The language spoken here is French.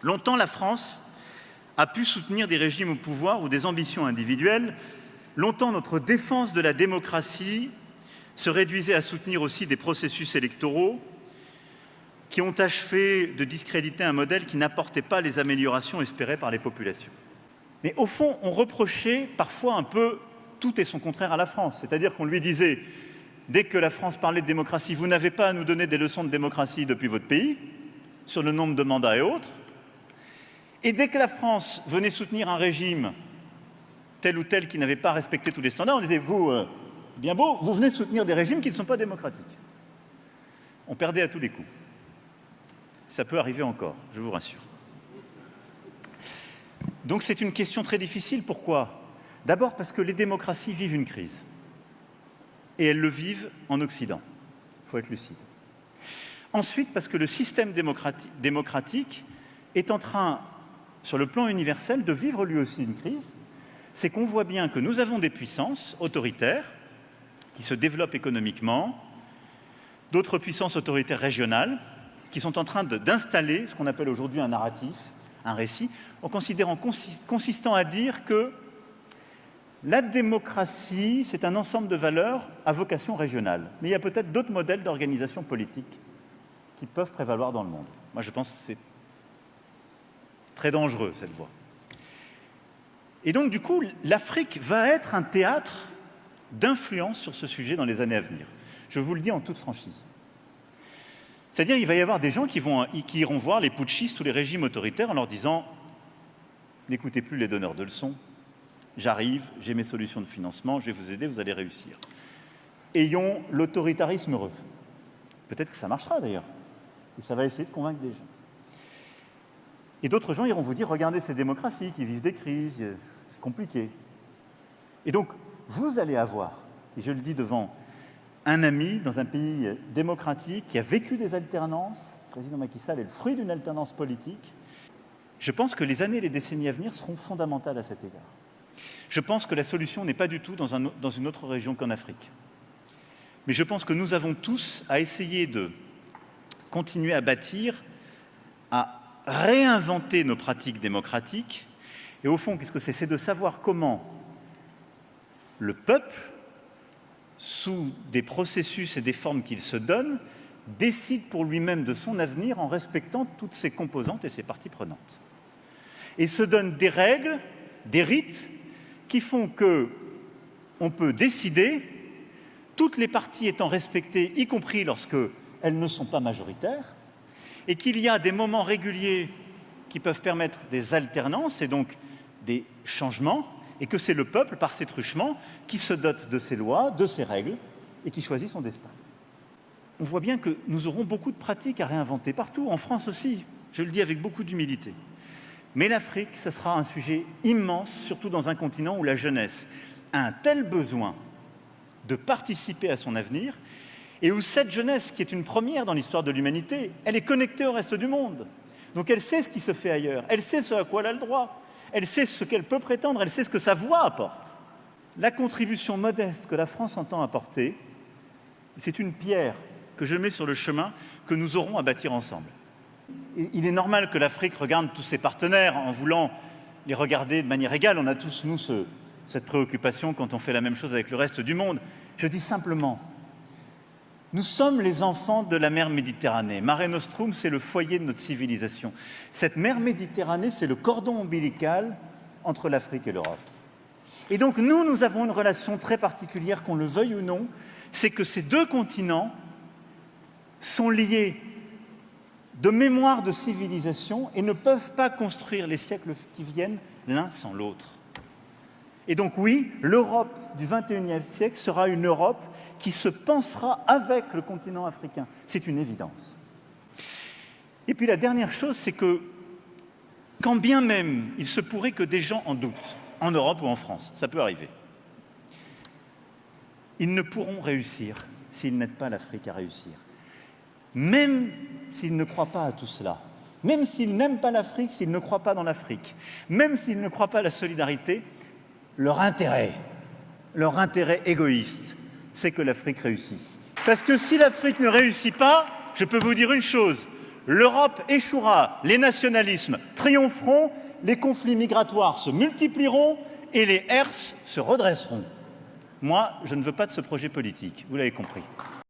Longtemps, la France a pu soutenir des régimes au pouvoir ou des ambitions individuelles. Longtemps, notre défense de la démocratie se réduisait à soutenir aussi des processus électoraux qui ont achevé de discréditer un modèle qui n'apportait pas les améliorations espérées par les populations. Mais au fond, on reprochait parfois un peu tout et son contraire à la France. C'est-à-dire qu'on lui disait, dès que la France parlait de démocratie, vous n'avez pas à nous donner des leçons de démocratie depuis votre pays, sur le nombre de mandats et autres. Et dès que la France venait soutenir un régime tel ou tel qui n'avait pas respecté tous les standards, on disait, vous, bien beau, vous venez soutenir des régimes qui ne sont pas démocratiques. On perdait à tous les coups. Ça peut arriver encore, je vous rassure. Donc c'est une question très difficile. Pourquoi? D'abord parce que les démocraties vivent une crise. Et elles le vivent en Occident. Il faut être lucide. Ensuite, parce que le système démocratique est en train, sur le plan universel, de vivre lui aussi une crise. C'est qu'on voit bien que nous avons des puissances autoritaires qui se développent économiquement, d'autres puissances autoritaires régionales qui sont en train d'installer ce qu'on appelle aujourd'hui un narratif, un récit, en consistant à dire que la démocratie, c'est un ensemble de valeurs à vocation régionale. Mais il y a peut-être d'autres modèles d'organisation politique qui peuvent prévaloir dans le monde. Moi, je pense que c'est très dangereux, cette voie. Et donc, du coup, l'Afrique va être un théâtre d'influence sur ce sujet dans les années à venir. Je vous le dis en toute franchise. C'est-à-dire qu'il va y avoir des gens qui iront voir les putschistes ou les régimes autoritaires en leur disant « N'écoutez plus les donneurs de leçons, j'arrive, j'ai mes solutions de financement, je vais vous aider, vous allez réussir. » Ayons l'autoritarisme heureux. Peut-être que ça marchera d'ailleurs. Et ça va essayer de convaincre des gens. Et d'autres gens iront vous dire « Regardez ces démocraties qui vivent des crises, c'est compliqué. » Et donc, vous allez avoir, et je le dis devant un ami dans un pays démocratique qui a vécu des alternances, le président Macky Sall est le fruit d'une alternance politique. Je pense que les années et les décennies à venir seront fondamentales à cet égard. Je pense que la solution n'est pas du tout dans une autre région qu'en Afrique. Mais je pense que nous avons tous à essayer de continuer à bâtir, à réinventer nos pratiques démocratiques. Et au fond, qu'est-ce que c'est de savoir comment le peuple, sous des processus et des formes qu'il se donne, décide pour lui-même de son avenir en respectant toutes ses composantes et ses parties prenantes. Et se donne des règles, des rites, qui font qu'on peut décider, toutes les parties étant respectées, y compris lorsqu'elles ne sont pas majoritaires, et qu'il y a des moments réguliers qui peuvent permettre des alternances et donc des changements, et que c'est le peuple, par ses truchements, qui se dote de ses lois, de ses règles, et qui choisit son destin. On voit bien que nous aurons beaucoup de pratiques à réinventer, partout, en France aussi, je le dis avec beaucoup d'humilité. Mais l'Afrique, ce sera un sujet immense, surtout dans un continent où la jeunesse a un tel besoin de participer à son avenir, et où cette jeunesse, qui est une première dans l'histoire de l'humanité, elle est connectée au reste du monde. Donc elle sait ce qui se fait ailleurs, elle sait ce à quoi elle a le droit. Elle sait ce qu'elle peut prétendre, elle sait ce que sa voix apporte. La contribution modeste que la France entend apporter, c'est une pierre que je mets sur le chemin que nous aurons à bâtir ensemble. Et il est normal que l'Afrique regarde tous ses partenaires en voulant les regarder de manière égale. On a tous, nous, cette préoccupation quand on fait la même chose avec le reste du monde. Je dis simplement, nous sommes les enfants de la mer Méditerranée. Mare Nostrum, c'est le foyer de notre civilisation. Cette mer Méditerranée, c'est le cordon ombilical entre l'Afrique et l'Europe. Et donc, nous avons une relation très particulière, qu'on le veuille ou non, c'est que ces deux continents sont liés de mémoire de civilisation et ne peuvent pas construire les siècles qui viennent l'un sans l'autre. Et donc, oui, l'Europe du XXIe siècle sera une Europe qui se pensera avec le continent africain. C'est une évidence. Et puis la dernière chose, c'est que, quand bien même il se pourrait que des gens en doutent, en Europe ou en France, ça peut arriver, ils ne pourront réussir s'ils n'aident pas l'Afrique à réussir. Même s'ils ne croient pas à tout cela, même s'ils n'aiment pas l'Afrique, s'ils ne croient pas dans l'Afrique, même s'ils ne croient pas à la solidarité, leur intérêt égoïste, c'est que l'Afrique réussisse. Parce que si l'Afrique ne réussit pas, je peux vous dire une chose, l'Europe échouera, les nationalismes triompheront, les conflits migratoires se multiplieront et les herses se redresseront. Moi, je ne veux pas de ce projet politique, vous l'avez compris.